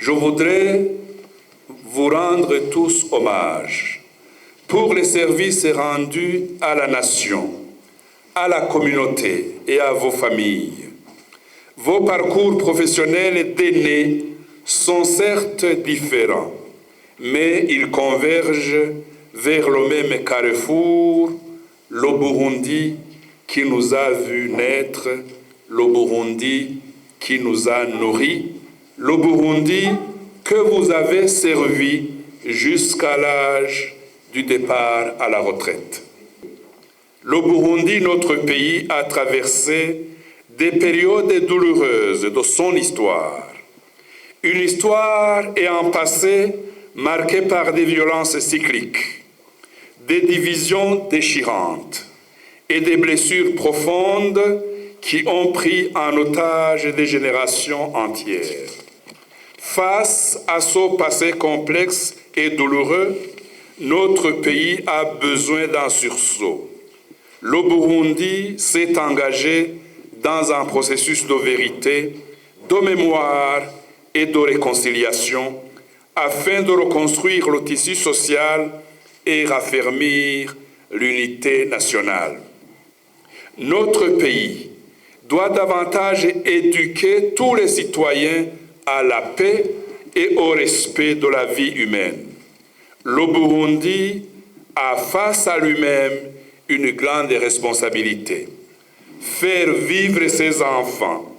je voudrais vous rendre tous hommage pour les services rendus à la nation, à la communauté et à vos familles. Vos parcours professionnels d'aînés sont certes différents, mais ils convergent vers le même carrefour, le Burundi qui nous a vus naître, le Burundi qui nous a nourris, le Burundi que vous avez servi jusqu'à l'âge du départ à la retraite. Le Burundi, notre pays, a traversé des périodes douloureuses de son histoire. Une histoire et un passé marqué par des violences cycliques, des divisions déchirantes et des blessures profondes qui ont pris en otage des générations entières. Face à ce passé complexe et douloureux, notre pays a besoin d'un sursaut. Le Burundi s'est engagé dans un processus de vérité, de mémoire et de réconciliation afin de reconstruire le tissu social et raffermir l'unité nationale. Notre pays doit davantage éduquer tous les citoyens à la paix et au respect de la vie humaine. Le Burundi a face à lui-même une grande responsabilité. Faire vivre ses enfants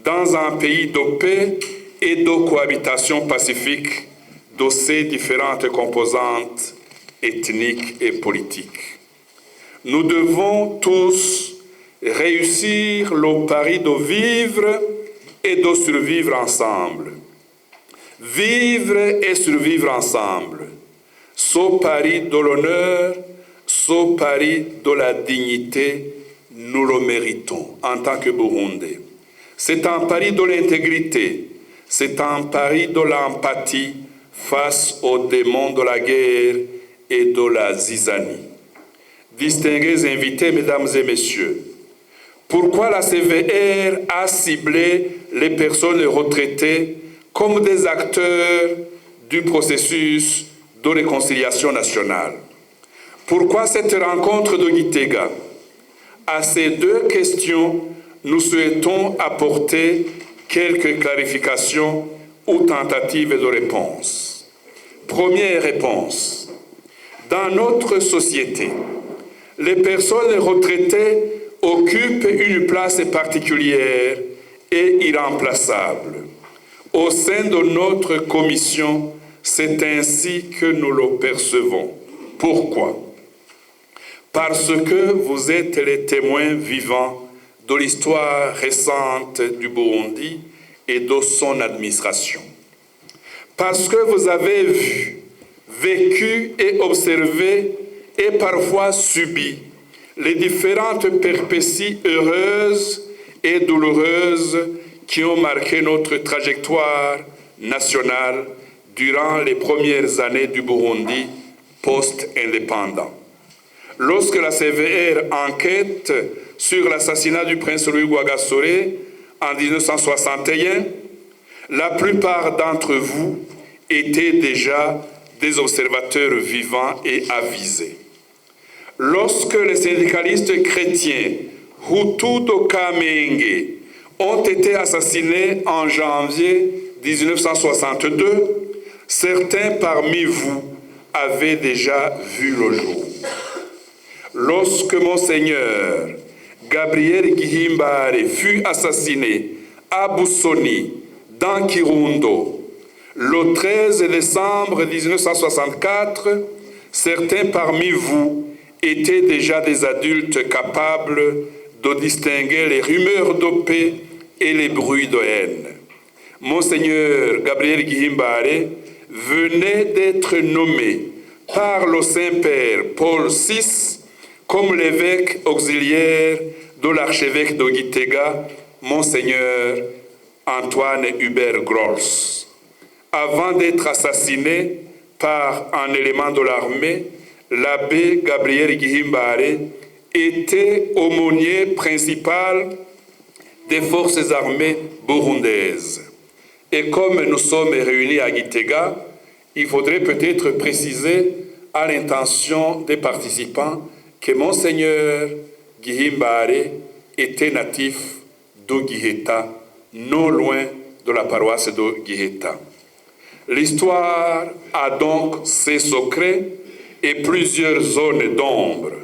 dans un pays de paix et de cohabitation pacifique de ses différentes composantes ethniques et politiques. Nous devons tous réussir le pari de vivre et de survivre ensemble. Vivre et survivre ensemble. Ce pari de l'honneur, ce pari de la dignité, nous le méritons en tant que Burundais. C'est un pari de l'intégrité, c'est un pari de l'empathie face aux démons de la guerre et de la zizanie. Distingués invités, mesdames et messieurs, pourquoi la CVR a ciblé les personnes retraitées comme des acteurs du processus de réconciliation nationale? Pourquoi cette rencontre de Gitega? À ces deux questions, nous souhaitons apporter quelques clarifications ou tentatives de réponse. Première réponse. Dans notre société, les personnes retraitées occupent une place particulière et irremplaçable. Au sein de notre commission, c'est ainsi que nous le percevons. Pourquoi? Parce que vous êtes les témoins vivants de l'histoire récente du Burundi et de son administration. Parce que vous avez vu, vécu et observé et parfois subi les différentes péripéties heureuses et douloureuses qui ont marqué notre trajectoire nationale durant les premières années du Burundi post-indépendant. Lorsque la CVR enquête sur l'assassinat du prince Louis Rwagasore en 1961, la plupart d'entre vous étaient déjà des observateurs vivants et avisés. Lorsque les syndicalistes chrétiens Hutu de Kamenge ont été assassinés en janvier 1962, certains parmi vous avaient déjà vu le jour. Lorsque Monseigneur Gabriel Gihimbare fut assassiné à Busoni, dans Kirundo, le 13 décembre 1964, certains parmi vous étaient déjà des adultes capables de distinguer les rumeurs de paix et les bruits de haine. Monseigneur Gabriel Gihimbare venait d'être nommé par le Saint-Père Paul VI comme l'évêque auxiliaire de l'archevêque de Gitega, Monseigneur Antoine Hubert Grols. Avant d'être assassiné par un élément de l'armée, l'abbé Gabriel Gihimbare était aumônier principal des forces armées burundaises. Et comme nous sommes réunis à Gitega, il faudrait peut-être préciser à l'intention des participants que Monseigneur Gihimbare était natif de Giheta, non loin de la paroisse de Giheta. L'histoire a donc ses secrets et plusieurs zones d'ombre.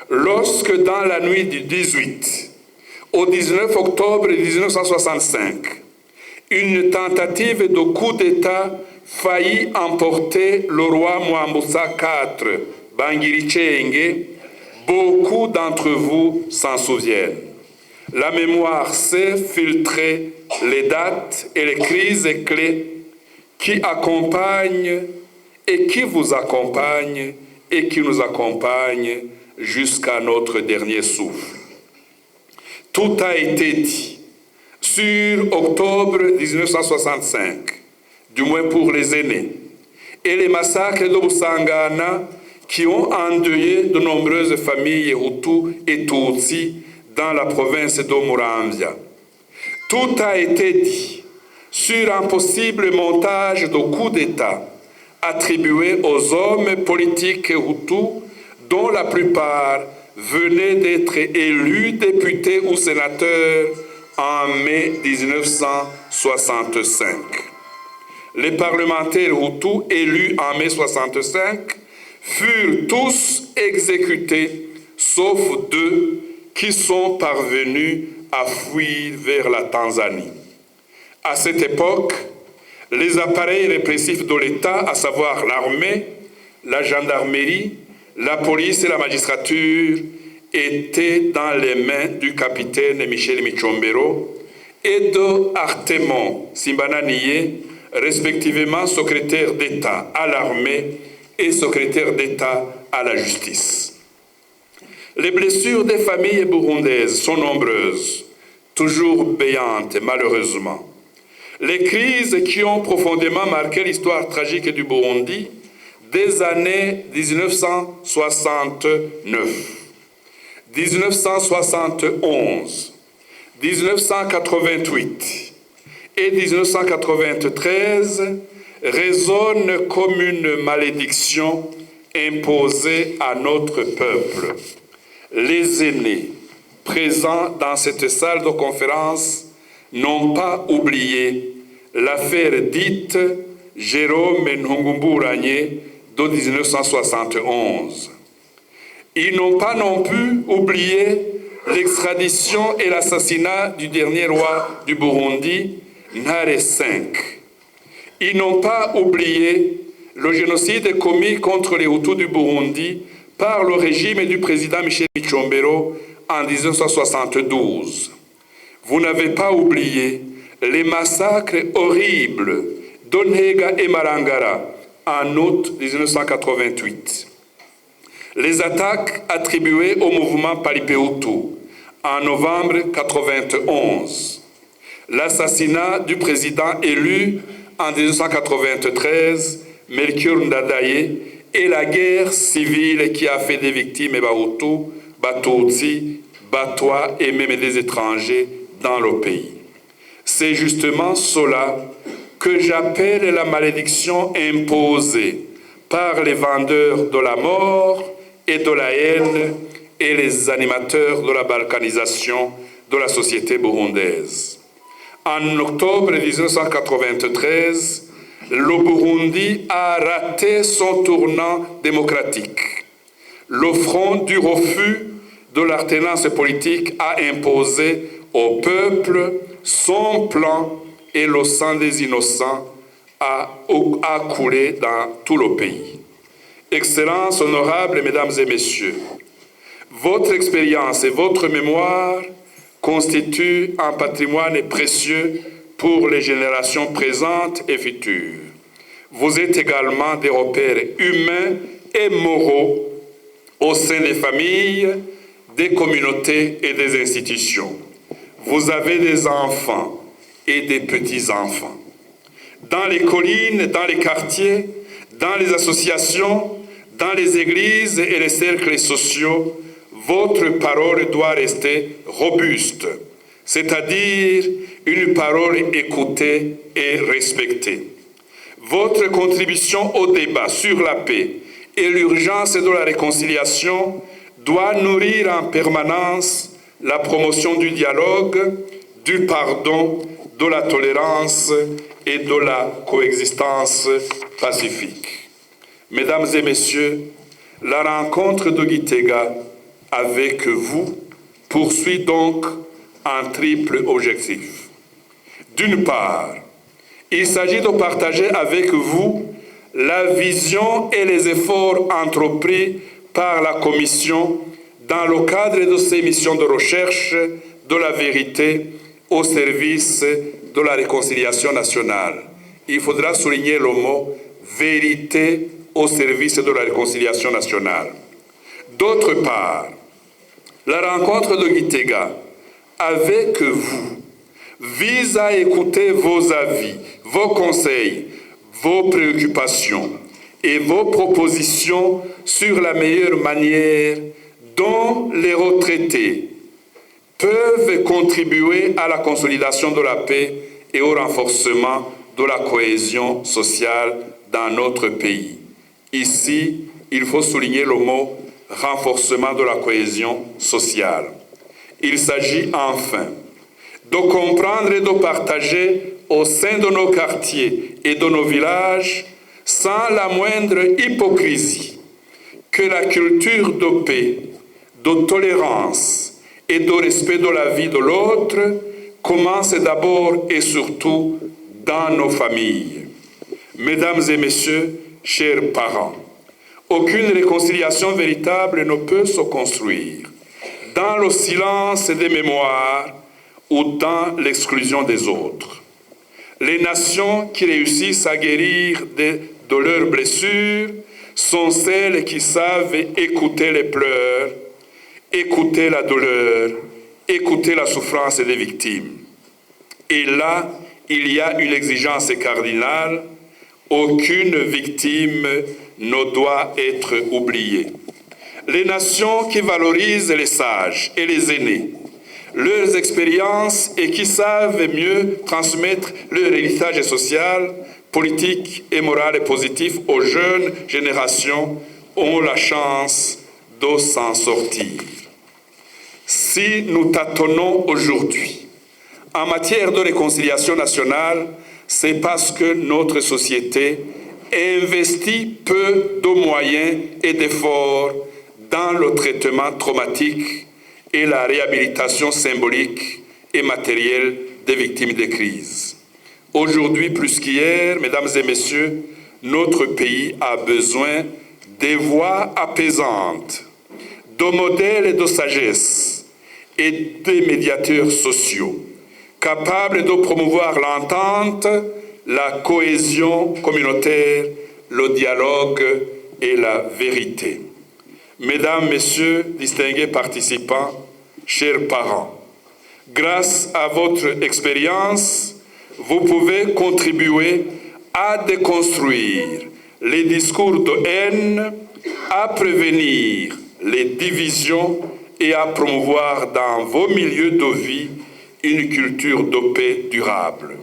Lorsque dans la nuit du 18 au 19 octobre 1965, une tentative de coup d'État faillit emporter le roi Mwambutsa IV Bangirichenge, beaucoup d'entre vous s'en souviennent. La mémoire sait filtrer les dates et les crises clés qui accompagnent et qui vous accompagnent et qui nous accompagnent jusqu'à notre dernier souffle. Tout a été dit sur octobre 1965, du moins pour les aînés, et les massacres de Busangana qui ont endeuillé de nombreuses familles Hutu et Tutsi dans la province de Muramvya. Tout a été dit sur un possible montage de coup d'État attribué aux hommes politiques Hutus dont la plupart venaient d'être élus députés ou sénateurs en mai 1965. Les parlementaires Hutus élus en mai 1965 furent tous exécutés, sauf 2 qui sont parvenus à fuir vers la Tanzanie. À cette époque, les appareils répressifs de l'État, à savoir l'armée, la gendarmerie, la police et la magistrature, étaient dans les mains du capitaine Michel Michombero et de Artemon Simbananiye, respectivement secrétaire d'État à l'armée et secrétaire d'État à la justice. Les blessures des familles burundaises sont nombreuses, toujours béantes malheureusement. Les crises qui ont profondément marqué l'histoire tragique du Burundi des années 1969, 1971, 1988 et 1993 résonnent comme une malédiction imposée à notre peuple. Les aînés présents dans cette salle de conférence n'ont pas oublié l'affaire dite Jérôme Ntungumburanye de 1971. Ils n'ont pas non plus oublié l'extradition et l'assassinat du dernier roi du Burundi, Ntare V. Ils n'ont pas oublié le génocide commis contre les Hutus du Burundi par le régime du président Michel Michombero en 1972. Vous n'avez pas oublié les massacres horribles d'Onhega et Marangara en août 1988. Les attaques attribuées au mouvement Palipeutu en novembre 1991. L'assassinat du président élu en 1993, Melchior Ndadaye, et la guerre civile qui a fait des victimes Bahutu, Batutsi, Batwa et même des étrangers dans le pays. C'est justement cela que j'appelle la malédiction imposée par les vendeurs de la mort et de la haine et les animateurs de la balkanisation de la société burundaise. En octobre 1993, le Burundi a raté son tournant démocratique. Le front du refus de l'alternance politique a imposé au peuple son plan et le sang des innocents a coulé dans tout le pays. Excellences, honorables mesdames et messieurs, votre expérience et votre mémoire constituent un patrimoine précieux pour les générations présentes et futures. Vous êtes également des repères humains et moraux au sein des familles, des communautés et des institutions. Vous avez des enfants et des petits-enfants. Dans les collines, dans les quartiers, dans les associations, dans les églises et les cercles sociaux, votre parole doit rester robuste, c'est-à-dire une parole écoutée et respectée. Votre contribution au débat sur la paix et l'urgence de la réconciliation doit nourrir en permanence la promotion du dialogue, du pardon, de la tolérance et de la coexistence pacifique. Mesdames et messieurs, la rencontre de Gitega avec vous poursuit donc un triple objectif. D'une part, il s'agit de partager avec vous la vision et les efforts entrepris par la Commission dans le cadre de ses missions de recherche de la vérité au service de la réconciliation nationale. Il faudra souligner le mot « vérité » au service de la réconciliation nationale. D'autre part, la rencontre de Gitega avec vous vise à écouter vos avis, vos conseils, vos préoccupations et vos propositions sur la meilleure manière dont les retraités peuvent contribuer à la consolidation de la paix et au renforcement de la cohésion sociale dans notre pays. Ici, il faut souligner le mot « renforcement de la cohésion sociale ». Il s'agit enfin de comprendre et de partager au sein de nos quartiers et de nos villages, sans la moindre hypocrisie, que la culture de paix, de tolérance et de respect de la vie de l'autre commence d'abord et surtout dans nos familles. Mesdames et messieurs, chers parents, aucune réconciliation véritable ne peut se construire dans le silence des mémoires ou dans l'exclusion des autres. Les nations qui réussissent à guérir de leurs blessures sont celles qui savent écouter les pleurs, écouter la douleur, écouter la souffrance des victimes. Et là, il y a une exigence cardinale: aucune victime ne doit être oubliée. Les nations qui valorisent les sages et les aînés, leurs expériences et qui savent mieux transmettre leur héritage social, politique et moral et positif aux jeunes générations ont la chance de s'en sortir. Si nous tâtonnons aujourd'hui en matière de réconciliation nationale, c'est parce que notre société investit peu de moyens et d'efforts dans le traitement traumatique et la réhabilitation symbolique et matérielle des victimes des crises. Aujourd'hui, plus qu'hier, mesdames et messieurs, notre pays a besoin des voix apaisantes, de modèles de sagesse et des médiateurs sociaux capables de promouvoir l'entente, la cohésion communautaire, le dialogue et la vérité. Mesdames, Messieurs, distingués participants, chers parents, grâce à votre expérience, vous pouvez contribuer à déconstruire les discours de haine, à prévenir les divisions et à promouvoir dans vos milieux de vie une culture de paix durable.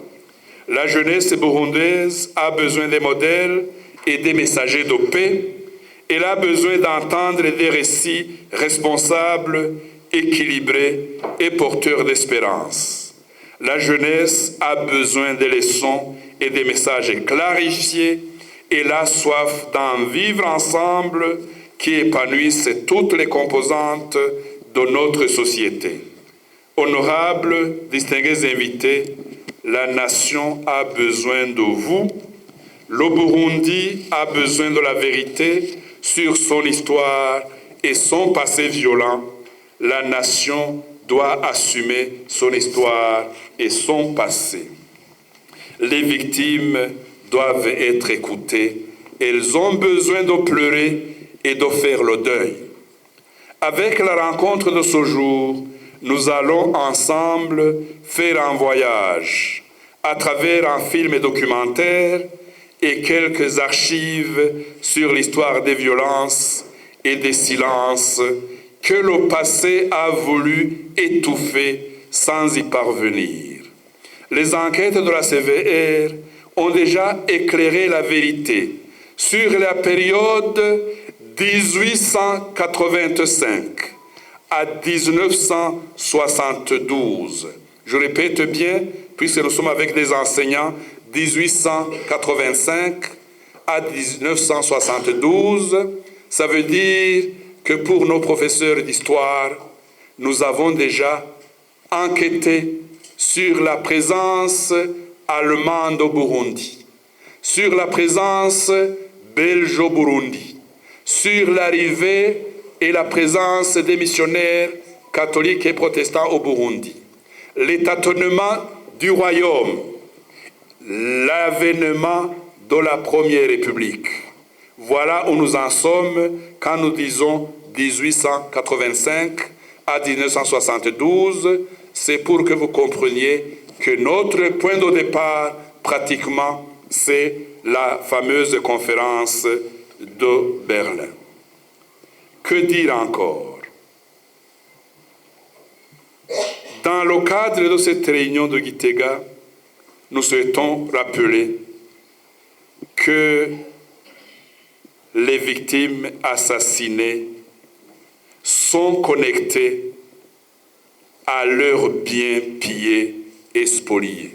La jeunesse burundaise a besoin des modèles et des messagers de paix. Elle a besoin d'entendre des récits responsables, équilibrés et porteurs d'espérance. La jeunesse a besoin des leçons et des messages clarifiés et la soif d'en vivre ensemble qui épanouissent toutes les composantes de notre société. Honorables, distingués invités, la nation a besoin de vous. Le Burundi a besoin de la vérité sur son histoire et son passé violent. La nation doit assumer son histoire et son passé. Les victimes doivent être écoutées. Elles ont besoin de pleurer et de faire le deuil. Avec la rencontre de ce jour, nous allons ensemble faire un voyage à travers un film documentaire et quelques archives sur l'histoire des violences et des silences que le passé a voulu étouffer sans y parvenir. Les enquêtes de la CVR ont déjà éclairé la vérité sur la période 1885 à 1972. Je répète bien, puisque nous sommes avec des enseignants, 1885 à 1972, ça veut dire que pour nos professeurs d'histoire, nous avons déjà enquêté sur la présence allemande au Burundi, sur la présence belge au Burundi, sur l'arrivée et la présence des missionnaires catholiques et protestants au Burundi, les tâtonnements du royaume, l'avènement de la Première République. Voilà où nous en sommes quand nous disons 1885 à 1972. C'est pour que vous compreniez que notre point de départ, pratiquement, c'est la fameuse conférence de Berlin. Que dire encore? Dans le cadre de cette réunion de Gitega, nous souhaitons rappeler que les victimes assassinées sont connectées à leurs biens pillés et spoliés.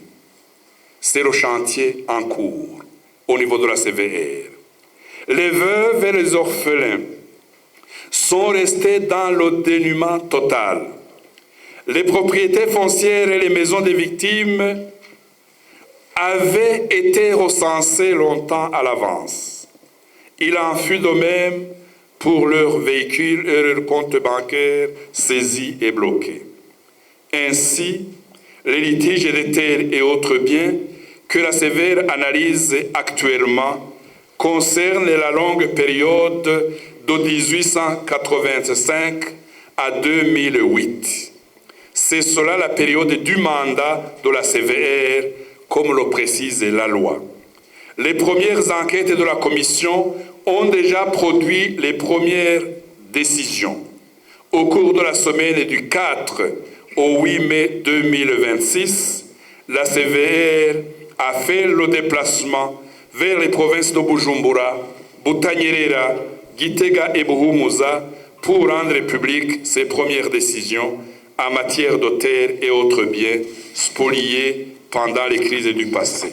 C'est le chantier en cours au niveau de la CVR. Les veuves et les orphelins sont restés dans le dénuement total. Les propriétés foncières et les maisons des victimes avaient été recensées longtemps à l'avance. Il en fut de même pour leurs véhicules et leurs comptes bancaires saisis et bloqués. Ainsi, les litiges des terres et autres biens que la CVR analyse actuellement concernent la longue période de 1885 à 2008. C'est cela la période du mandat de la CVR, comme le précise la loi. Les premières enquêtes de la commission ont déjà produit les premières décisions. Au cours de la semaine du 4 au 8 mai 2026, la CVR a fait le déplacement vers les provinces de Bujumbura, Butanyerera, Gitega et Buhumuza pour rendre publiques ses premières décisions en matière de terres et autres biens spoliés pendant les crises du passé.